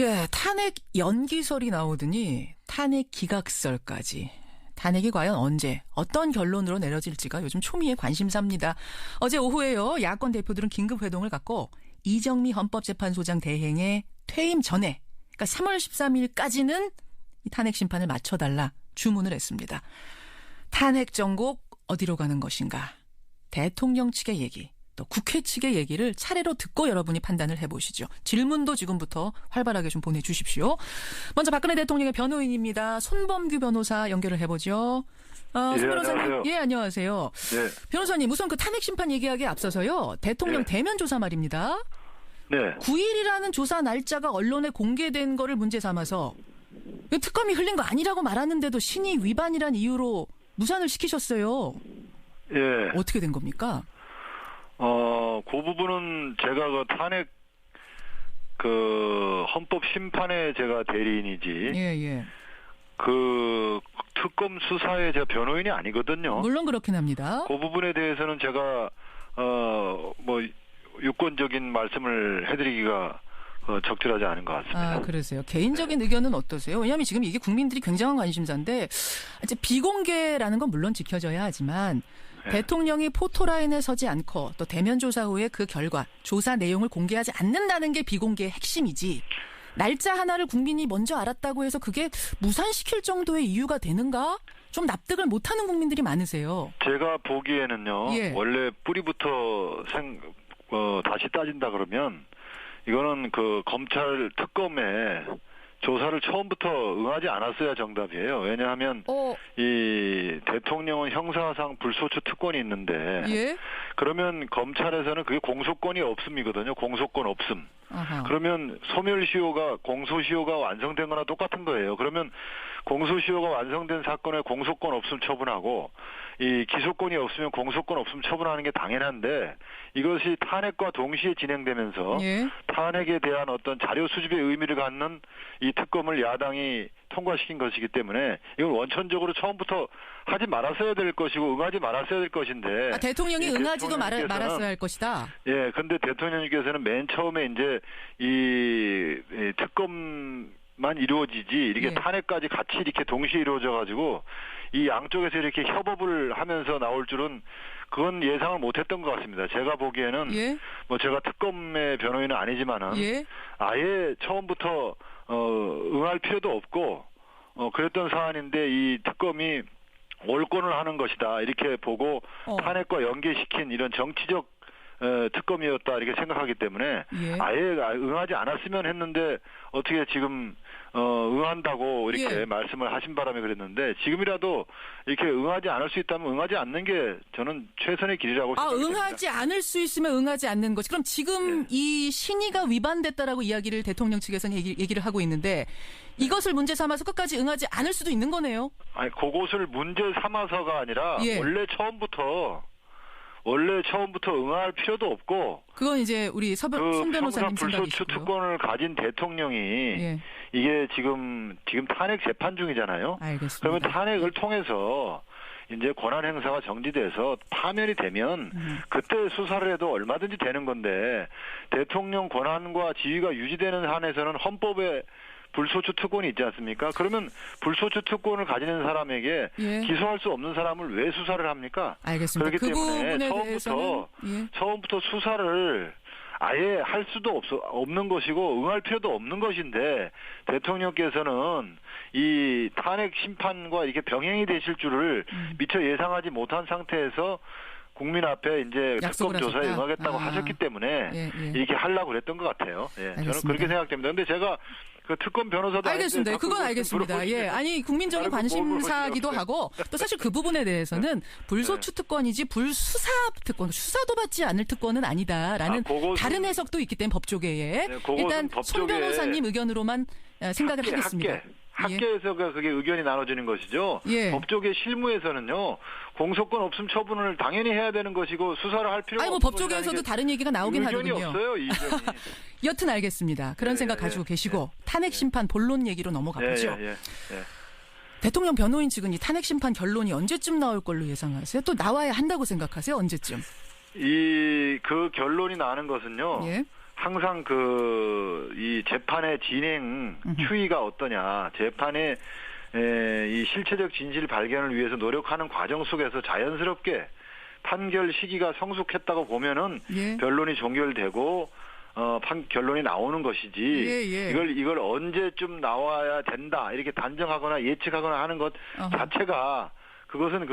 예, 탄핵 연기설이 나오더니 탄핵 기각설까지. 탄핵이 과연 언제 어떤 결론으로 내려질지가 요즘 초미의 관심사입니다. 어제 오후에요. 야권 대표들은 긴급회동을 갖고 이정미 헌법재판소장 대행의 퇴임 전에 그러니까 3월 13일까지는 이 탄핵 심판을 맞춰달라 주문을 했습니다. 탄핵 정국 어디로 가는 것인가. 대통령 측의 얘기 또 국회 측의 얘기를 차례로 듣고 여러분이 판단을 해보시죠. 질문도 지금부터 활발하게 좀 보내주십시오. 먼저 박근혜 대통령의 변호인입니다. 손범규 변호사 연결을 해보죠. 손 변호사님. 안녕하세요. 예, 안녕하세요. 네. 변호사님, 우선 그 탄핵 심판 얘기하기에 앞서서요. 대통령 대면 조사 말입니다. 네. 9일이라는 조사 날짜가 언론에 공개된 거를 문제 삼아서 특검이 흘린 거 아니라고 말하는데도 신의 위반이란 이유로 무산을 시키셨어요. 예. 어떻게 된 겁니까? 그 부분은 제가 그 탄핵 그 헌법 심판의 제가 대리인이지. 예. 그 특검 수사의 제가 변호인이 아니거든요. 물론 그렇긴 합니다. 그 부분에 대해서는 제가 뭐 유권적인 말씀을 해드리기가 적절하지 않은 것 같습니다. 아, 그러세요. 개인적인 의견은 어떠세요? 왜냐하면 지금 이게 국민들이 굉장한 관심사인데 이제 비공개라는 건 물론 지켜져야 하지만 대통령이 포토라인에 서지 않고 또 대면 조사 후에 그 결과 조사 내용을 공개하지 않는다는 게 비공개의 핵심이지. 날짜 하나를 국민이 먼저 알았다고 해서 그게 무산시킬 정도의 이유가 되는가? 좀 납득을 못하는 국민들이 많으세요. 제가 보기에는요. 예. 원래 뿌리부터 다시 따진다 그러면 이거는 그 검찰 특검에 조사를 처음부터 응하지 않았어야 정답이에요. 왜냐하면 이 대통령은 형사상 불소추 특권이 있는데 예? 그러면 검찰에서는 그게 공소권이 없음이거든요. 공소권 없음. 아하. 그러면 소멸시효가 공소시효가 완성된 거나 똑같은 거예요. 그러면 공소시효가 완성된 사건에 공소권 없음 처분하고 이 기소권이 없으면 공소권 없음 처분하는 게 당연한데 이것이 탄핵과 동시에 진행되면서 예? 탄핵에 대한 어떤 자료 수집의 의미를 갖는 이 특검을 야당이 통과시킨 것이기 때문에 이건 원천적으로 처음부터 하지 말았어야 될 것이고 응하지 말았어야 될 것인데 대통령이 응하지도 말았어야 할 것이다. 예, 근데 대통령님께서는 맨 처음에 이제 이 특검만 이루어지지 이렇게 탄핵까지 같이 이렇게 동시에 이루어져 가지고 이 양쪽에서 이렇게 협업을 하면서 나올 줄은 그건 예상을 못했던 것 같습니다. 제가 보기에는 뭐 제가 특검의 변호인은 아니지만은 아예 처음부터 응할 필요도 없고 그랬던 사안인데 이 특검이 올권을 하는 것이다 이렇게 보고 탄핵과 연계시킨 이런 정치적 특검이었다 이렇게 생각하기 때문에 아예 응하지 않았으면 했는데 어떻게 지금 응한다고 이렇게 말씀을 하신 바람에 그랬는데 지금이라도 이렇게 응하지 않을 수 있다면 응하지 않는 게 저는 최선의 길이라고 생각합니다. 응하지 않을 수 있으면 응하지 않는 것. 그럼 지금 이 신의가 위반됐다라고 이야기를 대통령 측에서는 얘기를 하고 있는데 이것을 문제 삼아서 끝까지 응하지 않을 수도 있는 거네요. 아니 그것을 문제 삼아서가 아니라 원래 처음부터 응할 필요도 없고 그건 이제 우리 손 변호사님 생각이시고요. 불소추 특권을 가진 대통령이 이게 지금 탄핵 재판 중이잖아요. 알겠습니다. 그러면 탄핵을 통해서 이제 권한 행사가 정지돼서 파면이 되면 그때 수사를 해도 얼마든지 되는 건데 대통령 권한과 지위가 유지되는 한에서는 헌법에 불소추 특권이 있지 않습니까? 그러면 불소추 특권을 가지는 사람에게 기소할 수 없는 사람을 왜 수사를 합니까? 알겠습니다. 그렇기 때문에 처음부터 수사를 아예 할 수도 없는 것이고 응할 필요도 없는 것인데 대통령께서는 이 탄핵 심판과 이게 병행이 되실 줄을 미처 예상하지 못한 상태에서 국민 앞에 이제 특검 조사에 응하겠다고 하셨기 때문에 이렇게 하려고 그랬던 것 같아요. 저는 그렇게 생각됩니다. 근데 제가 그 특검 변호사도 알겠습니다. 그건 알겠습니다. 아니 국민적인 관심사기도 하고 또 사실 그 부분에 대해서는 불소추 특권이지 불수사 특권, 수사도 받지 않을 특권은 아니다라는 다른 해석도 있기 때문에 법조계에 일단 손 변호사님 의견으로만 생각을 하겠습니다. 학계에서 그게 의견이 나눠지는 것이죠. 법조계 실무에서는요. 공소권 없음 처분을 당연히 해야 되는 것이고 수사를 할 필요가 없는 법조계에서도 다른 얘기가 나오긴 하거든요. 의견이 없어요. 이 의견이. 여튼 알겠습니다. 그런 생각 가지고 계시고 탄핵 심판 본론 얘기로 넘어가 보죠. 대통령 변호인 측은 이 탄핵 심판 결론이 언제쯤 나올 걸로 예상하세요? 또 나와야 한다고 생각하세요? 언제쯤? 그 결론이 나는 것은요. 항상 이 재판의 진행 추이가 어떠냐, 재판의 이 실체적 진실 발견을 위해서 노력하는 과정 속에서 자연스럽게 판결 시기가 성숙했다고 보면은 예. 변론이 종결되고 결론이 나오는 것이지. 예. 이걸 언제쯤 나와야 된다 이렇게 단정하거나 예측하거나 하는 것 자체가 그것은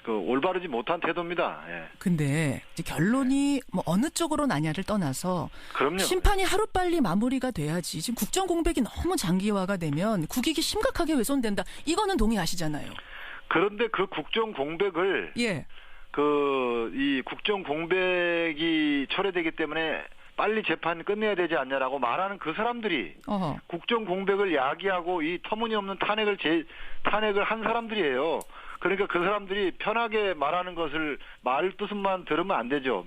올바르지 못한 태도입니다. 예. 근데 이제 결론이 뭐 어느 쪽으로 나냐를 떠나서 그럼요. 심판이 하루빨리 마무리가 돼야지. 지금 국정 공백이 너무 장기화가 되면 국익이 심각하게 훼손된다. 이거는 동의하시잖아요. 그런데 그 국정 공백을 예. 이 국정 공백이 초래되기 때문에 빨리 재판 끝내야 되지 않냐라고 말하는 그 사람들이 국정 공백을 야기하고 이 터무니없는 탄핵을 한 사람들이에요. 그러니까 그 사람들이 편하게 말하는 것을 말 뜻만 들으면 안 되죠.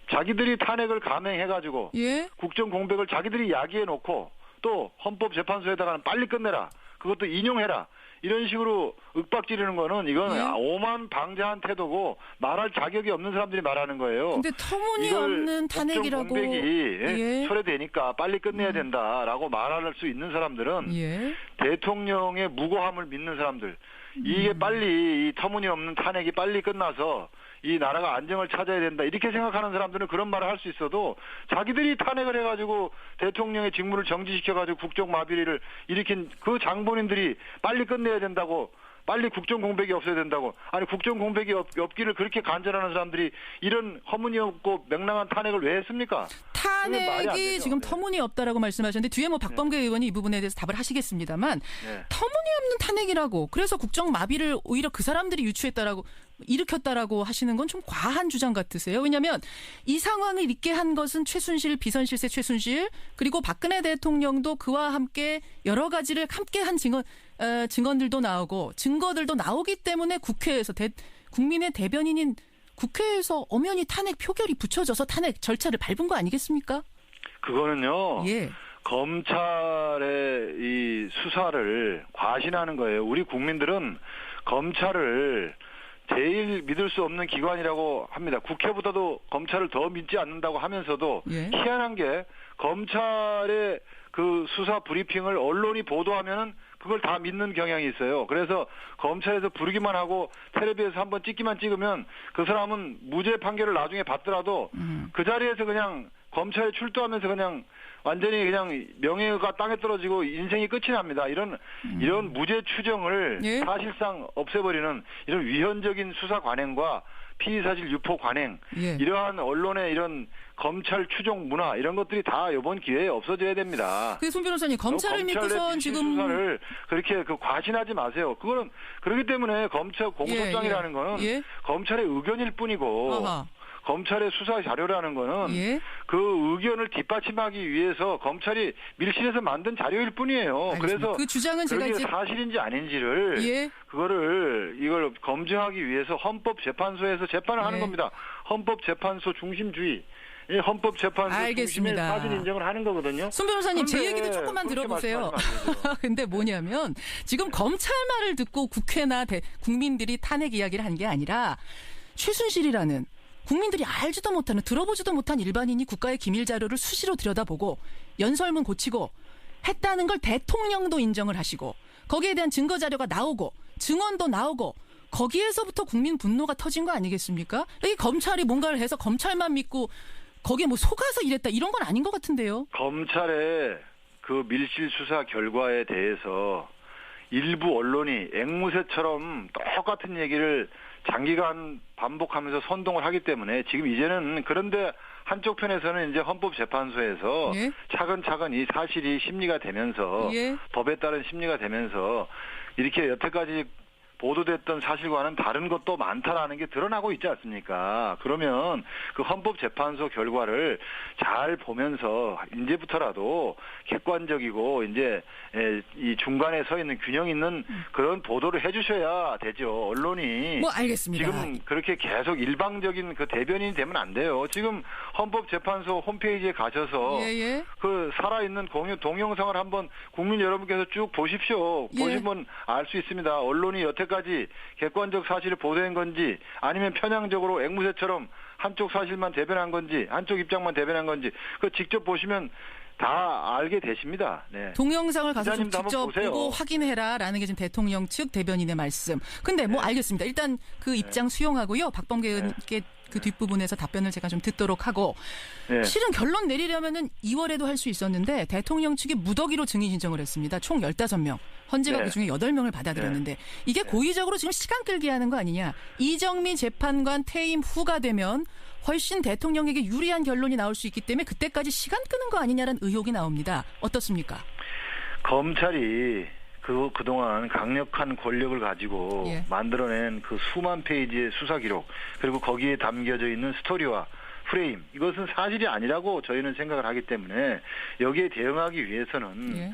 자기들이 탄핵을 감행해가지고 예? 국정 공백을 자기들이 야기해놓고 또 헌법재판소에다가는 빨리 끝내라. 그것도 인용해라. 이런 식으로 윽박지르는 거는 이건 예? 오만방자한 태도고 말할 자격이 없는 사람들이 말하는 거예요. 근데 터무니없는 탄핵이라고. 국정 공백이 예? 초래되니까 빨리 끝내야 된다라고 말할 수 있는 사람들은 예? 대통령의 무고함을 믿는 사람들. 이게 빨리 이 터무니없는 탄핵이 빨리 끝나서 이 나라가 안정을 찾아야 된다 이렇게 생각하는 사람들은 그런 말을 할 수 있어도 자기들이 탄핵을 해가지고 대통령의 직무를 정지시켜가지고 국정마비를 일으킨 그 장본인들이 빨리 끝내야 된다고, 빨리 국정 공백이 없어야 된다고, 아니 국정 공백이 없기를 그렇게 간절하는 사람들이 이런 허무니없고 맹랑한 탄핵을 왜 했습니까? 탄핵이 지금 터무니없다라고 말씀하셨는데 뒤에 뭐 박범계 의원이 이 부분에 대해서 답을 하시겠습니다만 터무니없는 탄핵이라고, 그래서 국정 마비를 오히려 그 사람들이 일으켰다라고 하시는 건 좀 과한 주장 같으세요. 왜냐하면 이 상황을 있게 한 것은 최순실, 비선실세 최순실, 그리고 박근혜 대통령도 그와 함께 여러 가지를 함께 한 증언들도 나오고 증거들도 나오기 때문에 국회에서 국민의 대변인인 국회에서 엄연히 탄핵 표결이 붙여져서 탄핵 절차를 밟은 거 아니겠습니까? 그거는요. 예. 검찰의 이 수사를 과신하는 거예요. 우리 국민들은 검찰을 제일 믿을 수 없는 기관이라고 합니다. 국회보다도 검찰을 더 믿지 않는다고 하면서도 예. 희한한 게 검찰의 그 수사 브리핑을 언론이 보도하면은 그걸 다 믿는 경향이 있어요. 그래서 검찰에서 부르기만 하고 텔레비에서 한번 찍으면 그 사람은 무죄 판결을 나중에 받더라도 그 자리에서 그냥 검찰에 출두하면서 그냥 완전히 그냥 명예가 땅에 떨어지고 인생이 끝이 납니다. 이런 무죄 추정을 예? 사실상 없애버리는 이런 위헌적인 수사 관행과 피의사실 유포 관행, 예. 이러한 언론의 이런 검찰 추종 문화 이런 것들이 다 이번 기회에 없어져야 됩니다. 손 변호사님, 검찰을 믿고선 지금 수사를 그렇게 과신하지 마세요. 그거는 그렇기 때문에 검찰 공소장이라는 거는 검찰의 의견일 뿐이고. 검찰의 수사 자료라는 거는 그 의견을 뒷받침하기 위해서 검찰이 밀실에서 만든 자료일 뿐이에요. 알겠습니다. 그래서 그 주장은 제가 이제 사실인지 아닌지를 이걸 검증하기 위해서 헌법재판소에서 재판을 하는 겁니다. 헌법재판소 중심주의. 헌법재판소 중심의 사실 인정을 하는 거거든요. 손 변호사님, 제 얘기도 조금만 들어보세요. 근데 뭐냐면 지금 검찰 말을 듣고 국회나 국민들이 탄핵 이야기를 한 게 아니라 최순실이라는 국민들이 알지도 못하는, 들어보지도 못한 일반인이 국가의 기밀 자료를 수시로 들여다보고 연설문 고치고 했다는 걸 대통령도 인정을 하시고 거기에 대한 증거 자료가 나오고 증언도 나오고 거기에서부터 국민 분노가 터진 거 아니겠습니까? 여기 검찰이 뭔가를 해서 검찰만 믿고 거기에 뭐 속아서 이랬다 이런 건 아닌 것 같은데요. 검찰의 그 밀실 수사 결과에 대해서 일부 언론이 앵무새처럼 똑같은 얘기를 장기간 반복하면서 선동을 하기 때문에 지금 이제는, 그런데 한쪽 편에서는 이제 헌법재판소에서 차근차근 이 사실이 심리가 되면서 법에 따른 심리가 되면서 이렇게 여태까지 보도됐던 사실과는 다른 것도 많다라는 게 드러나고 있지 않습니까? 그러면 그 헌법재판소 결과를 잘 보면서 이제부터라도 객관적이고 이제 이 중간에 서 있는 균형 있는 그런 보도를 해주셔야 되죠. 언론이. 뭐 알겠습니다. 지금 그렇게 계속 일방적인 그 대변인이 되면 안 돼요. 지금 헌법재판소 홈페이지에 가셔서 예. 그 살아있는 동영상을 한번 국민 여러분께서 쭉 보십시오. 예. 보시면 알 수 있습니다. 언론이 여태까지 객관적 사실을 보도한 건지 아니면 편향적으로 앵무새처럼 한쪽 사실만 대변한 건지 한쪽 입장만 대변한 건지 그 직접 보시면 다 알게 되십니다. 네. 동영상을 가서 좀 기자님도 한번 직접 보세요. 보고 확인해라라는 게 지금 대통령 측 대변인의 말씀. 근데 뭐 알겠습니다. 일단 그 입장 수용하고요. 박범계 의원께 그 뒷부분에서 답변을 제가 좀 듣도록 하고 실은 결론 내리려면은 2월에도 할 수 있었는데 대통령 측이 무더기로 증인 신청을 했습니다. 총 15명. 헌재가 그중에 8명을 받아들였는데 이게 고의적으로 지금 시간 끌게 하는 거 아니냐. 이정미 재판관 퇴임 후가 되면 훨씬 대통령에게 유리한 결론이 나올 수 있기 때문에 그때까지 시간 끄는 거 아니냐라는 의혹이 나옵니다. 어떻습니까? 검찰이 그동안 강력한 권력을 가지고 만들어낸 그 수만 페이지의 수사 기록 그리고 거기에 담겨져 있는 스토리와 프레임 이것은 사실이 아니라고 저희는 생각을 하기 때문에 여기에 대응하기 위해서는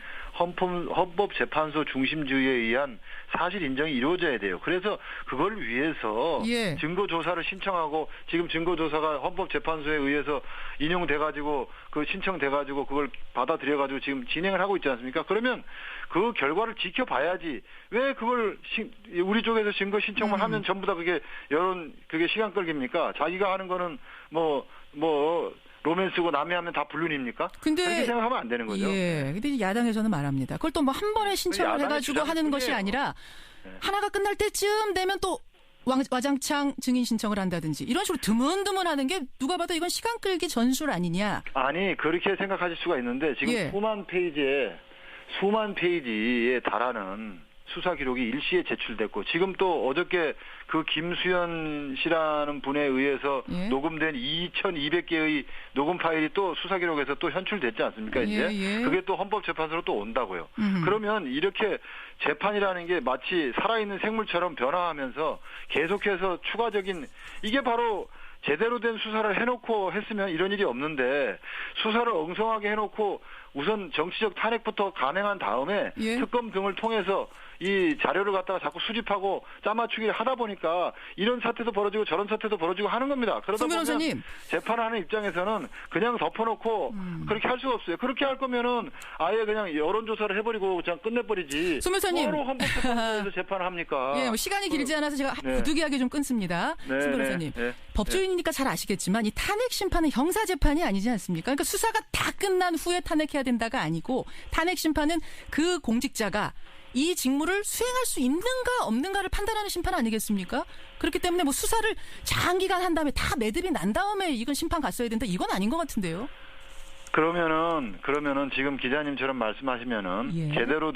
헌법재판소 중심주의에 의한 사실 인정이 이루어져야 돼요. 그래서 그걸 위해서 증거조사를 신청하고 지금 증거조사가 헌법재판소에 의해서 인용돼가지고 그 신청돼가지고 그걸 받아들여가지고 지금 진행을 하고 있지 않습니까? 그러면 그 결과를 지켜봐야지 왜 그걸 우리 쪽에서 증거 신청만 하면 전부 다 그게 시간 끌기입니까? 자기가 하는 거는 뭐 로맨스고 남이 하면 다 불륜입니까? 근데 그렇게 생각하면 안 되는 거죠. 근데 야당에서는 말합니다. 그걸 또 뭐 한 번에 신청을 해가지고 하는 것이 아니라 하나가 끝날 때쯤 되면 또 와장창 증인 신청을 한다든지 이런 식으로 드문드문하는 게 누가 봐도 이건 시간 끌기 전술 아니냐. 아니 그렇게 생각하실 수가 있는데 지금 수만 페이지에 달하는 수사 기록이 일시에 제출됐고 지금 또 어저께 그 김수현 씨라는 분에 의해서 녹음된 2,200개의 녹음 파일이 또 수사 기록에서 또 현출됐지 않습니까? 이제 그게 또 헌법재판소로 또 온다고요. 그러면 이렇게 재판이라는 게 마치 살아있는 생물처럼 변화하면서 계속해서 추가적인 이게 바로 제대로 된 수사를 해놓고 했으면 이런 일이 없는데 수사를 엉성하게 해놓고 우선 정치적 탄핵부터 간행한 다음에 특검 등을 통해서 이 자료를 갖다가 자꾸 수집하고 짜맞추기를 하다 보니까 이런 사태도 벌어지고 저런 사태도 벌어지고 하는 겁니다. 그러다 보면 재판하는 입장에서는 그냥 덮어놓고 그렇게 할 수가 없어요. 그렇게 할 거면은 아예 그냥 여론조사를 해버리고 그냥 끝내버리지. 송 변호사님. 뭐로 헌법재판소에서 재판을 합니까? 뭐 시간이 길지 않아서 제가 부득이하게 좀 끊습니다. 송 변호사님. 법조인이니까 잘 아시겠지만 이 탄핵 심판은 형사재판이 아니지 않습니까? 그러니까 수사가 다 끝난 후에 탄핵해야 된다가 아니고 탄핵 심판은 그 공직자가 이 직무를 수행할 수 있는가 없는가를 판단하는 심판 아니겠습니까? 그렇기 때문에 뭐 수사를 장기간 한 다음에 다 매듭이 난 다음에 이건 심판 갔어야 된다. 이건 아닌 것 같은데요. 그러면은 지금 기자님처럼 말씀하시면은 제대로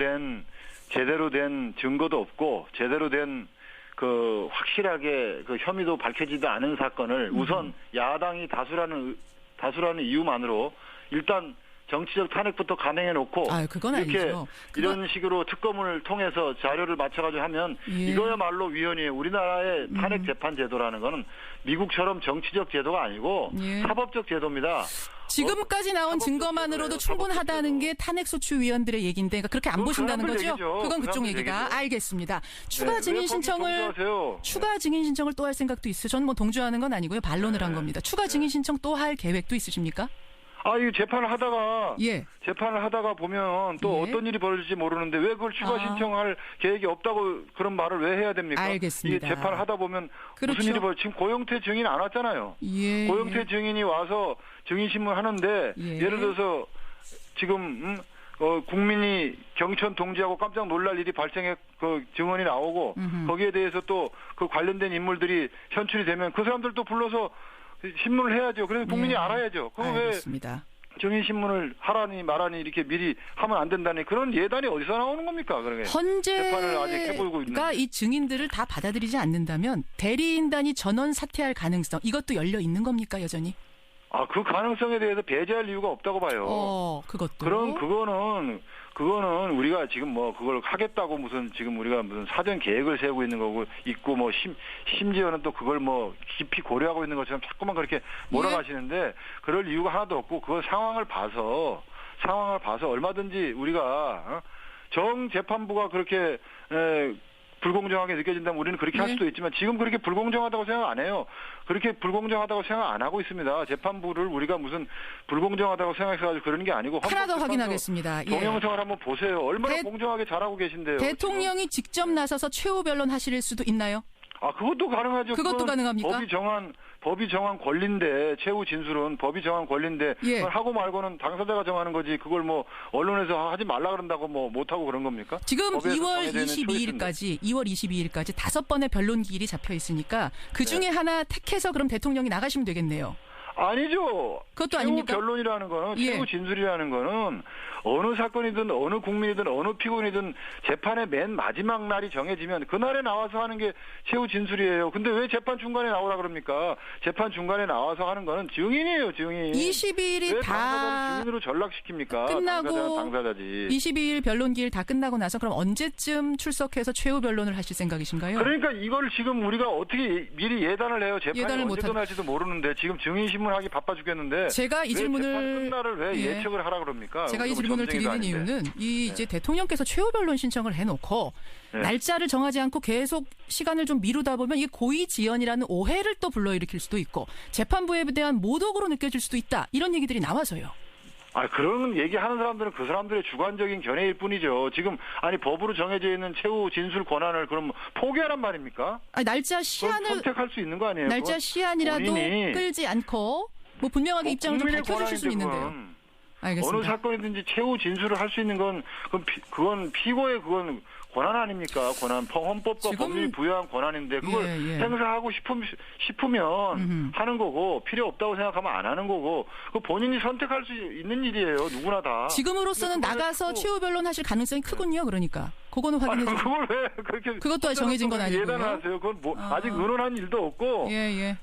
된 증거도 없고 제대로 된 그 확실하게 그 혐의도 밝혀지지 않은 사건을 우선 야당이 다수라는 이유만으로 일단 정치적 탄핵부터 간행해놓고 그건 이렇게 아니죠. 이런 식으로 특검을 통해서 자료를 맞춰가지고 하면 이거야말로 위헌이에요. 우리나라의 탄핵 재판 제도라는 거는 미국처럼 정치적 제도가 아니고 사법적 제도입니다. 지금까지 나온 증거만으로도 충분하다는 게 탄핵소추위원들의 얘기인데 그렇게 안 보신다는 거죠? 얘기죠. 그건 그쪽 얘기다. 얘기죠. 알겠습니다. 추가 증인 신청을 또 할 생각도 있어요. 저는 뭐 동조하는 건 아니고요. 반론을 한 겁니다. 추가 증인 신청 또 할 계획도 있으십니까? 이 재판을 하다가 보면 또 어떤 일이 벌어질지 모르는데 왜 그걸 추가 신청할 계획이 없다고 그런 말을 왜 해야 됩니까? 알겠습니다. 이게 재판을 하다 보면 무슨 일이 지금 고영태 증인 안 왔잖아요. 고영태 증인이 와서 증인신문 하는데 예를 들어서 지금 국민이 경천 동지하고 깜짝 놀랄 일이 발생해 그 증언이 나오고 거기에 대해서 또 그 관련된 인물들이 현출이 되면 그 사람들도 불러서 신문을 해야죠. 그래서 국민이 알아야죠. 그거 왜 증인신문을 하라니 말하니 이렇게 미리 하면 안 된다니 그런 예단이 어디서 나오는 겁니까? 그러게. 재판을 아직 해보고 있는데. 헌재가 이 증인들을 다 받아들이지 않는다면 대리인단이 전원 사퇴할 가능성 이것도 열려 있는 겁니까 여전히? 그 가능성에 대해서 배제할 이유가 없다고 봐요. 그것도. 그거는 우리가 지금 뭐 그걸 하겠다고 지금 우리가 무슨 사전 계획을 세우고 있는 거고 있고 뭐 심지어는 또 그걸 뭐 깊이 고려하고 있는 것처럼 자꾸만 그렇게 몰아가시는데 그럴 이유가 하나도 없고 그걸 상황을 봐서 얼마든지 우리가 정 재판부가 그렇게 불공정하게 느껴진다면 우리는 그렇게 할 수도 있지만 지금 그렇게 불공정하다고 생각 안 해요. 그렇게 불공정하다고 생각 안 하고 있습니다. 재판부를 우리가 무슨 불공정하다고 생각해가지고 그러는 게 아니고 하나 더 확인하겠습니다. 동영상을 한번 보세요. 얼마나 공정하게 잘하고 계신데요. 대통령이 지금. 직접 나서서 최후 변론 하실 수도 있나요? 그것도 가능하죠. 그것도 가능합니까? 법이 정한 권리인데 최후 진술은 법이 정한 권리인데 그걸 하고 말고는 당사자가 정하는 거지. 그걸 뭐 언론에서 하지 말라 그런다고 뭐 못하고 그런 겁니까? 지금 2월 22일까지 5번의 변론 기일이 잡혀 있으니까 그 중에 하나 택해서 그럼 대통령이 나가시면 되겠네요. 아니죠. 그것도 최후 아닙니까? 변론이라는 거는 최후 진술이라는 거는 어느 사건이든 어느 국민이든 어느 피고인이든 재판의 맨 마지막 날이 정해지면 그날에 나와서 하는 게 최후 진술이에요. 근데 왜 재판 중간에 나오라 그럽니까? 재판 중간에 나와서 하는 거는 증인이에요, 증인. 22일이 왜 다 당사자를 증인으로 전락시킵니까? 끝나고 당사자는 당사자지. 22일 변론 기일 다 끝나고 나서 그럼 언제쯤 출석해서 최후 변론을 하실 생각이신가요? 그러니까 이걸 지금 우리가 어떻게 미리 예단을 해요? 재판이 언제 끝날지도 모르는데 지금 증인 신문하기 바빠 죽겠는데 제가 이 질문을 재판 끝날을 왜 예측을 하라 그럽니까? 제가 이 질문을 드리는 이유는 이제 대통령께서 최후 변론 신청을 해놓고 날짜를 정하지 않고 계속 시간을 좀 미루다 보면 이게 고의지연이라는 오해를 또 불러일으킬 수도 있고 재판부에 대한 모독으로 느껴질 수도 있다. 이런 얘기들이 나와서요. 그런 얘기하는 사람들은 그 사람들의 주관적인 견해일 뿐이죠. 지금 법으로 정해져 있는 최후 진술 권한을 그럼 포기하란 말입니까? 날짜 시한을 선택할 수 있는 거 아니에요? 날짜 시한이라도 끌지 않고 뭐 분명하게 입장을 좀 밝혀주실 수 있는데요. 알겠습니다. 어느 사건이든지 최후 진술을 할 수 있는 그건 피고의 권한 아닙니까? 헌법과 법률이 부여한 권한인데 그걸 행사하고 싶으면 하는 거고 필요 없다고 생각하면 안 하는 거고 그 본인이 선택할 수 있는 일이에요. 누구나 다. 지금으로서는 나가서 최후 변론 하실 가능성이 크군요. 그러니까 그거는 확인해 주세요. 그걸 왜 그렇게 그것도 정해진 건 아니고요. 예단하세요. 그건 아직 의논한 일도 없고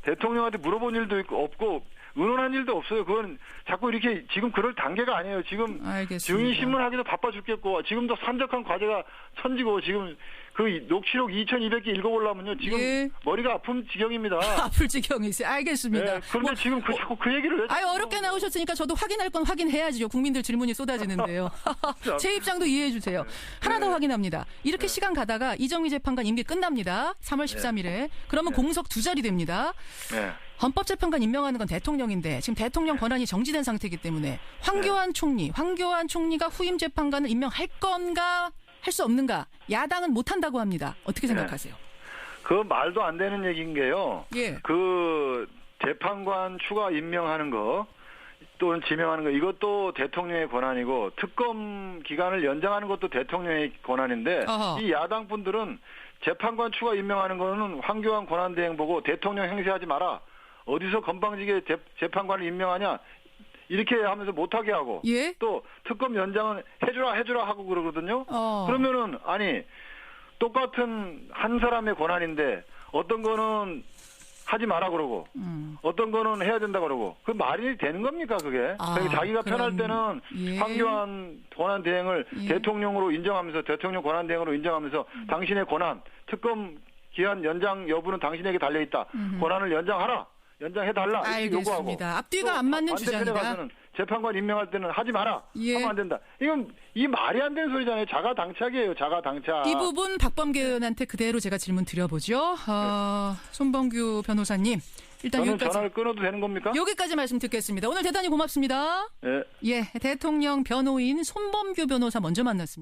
대통령한테 물어본 일도 없고 의논한 일도 없어요. 그건 자꾸 이렇게 지금 그럴 단계가 아니에요. 지금 증인 신문하기도 바빠 죽겠고 지금도 산적한 과제가 천지고 지금 그 녹취록 2,200개 읽어보려면요. 지금 머리가 아픈 지경입니다. 아플 지경이세요. 알겠습니다. 그런데 지금 자꾸 그 얘기를 왜 어렵게 나오셨으니까 저도 확인할 건 확인해야죠. 국민들 질문이 쏟아지는데요. 제 입장도 이해해 주세요. 하나 더 확인합니다. 이렇게 시간 가다가 이정미 재판관 임기 끝납니다. 3월 13일에. 그러면 공석 2자리 됩니다. 헌법재판관 임명하는 건 대통령인데 지금 대통령 권한이 정지된 상태이기 때문에 황교안 총리가 후임 재판관을 임명할 건가 할 수 없는가? 야당은 못한다고 합니다. 어떻게 생각하세요? 그 말도 안 되는 얘기인 게요. 그 재판관 추가 임명하는 거 또는 지명하는 거 이것도 대통령의 권한이고 특검 기간을 연장하는 것도 대통령의 권한인데 이 야당 분들은 재판관 추가 임명하는 거는 황교안 권한대행 보고 대통령 행세하지 마라. 어디서 건방지게 재판관을 임명하냐 이렇게 하면서 못하게 하고 또 특검 연장은 해주라 하고 그러거든요. 그러면은 똑같은 한 사람의 권한인데 어떤 거는 하지 마라 그러고 어떤 거는 해야 된다 그러고 그 말이 되는 겁니까 그게? 자기가 편할 때는 황교안 권한 대행을 대통령으로 인정하면서 대통령 권한 대행으로 인정하면서 당신의 권한 특검 기한 연장 여부는 당신에게 달려 있다. 권한을 연장해달라. 알겠습니다. 앞뒤가 안 맞는 주장이다. 재판관 임명할 때는 하지 마라. 하면 안 된다. 이 말이 안 되는 소리잖아요. 자가당착이에요. 자가당착. 이 부분 박범계 의원한테 그대로 제가 질문 드려보죠. 손범규 변호사님. 일단 저는 여기까지. 전화를 끊어도 되는 겁니까? 여기까지 말씀 듣겠습니다. 오늘 대단히 고맙습니다. 대통령 변호인 손범규 변호사 먼저 만났습니다.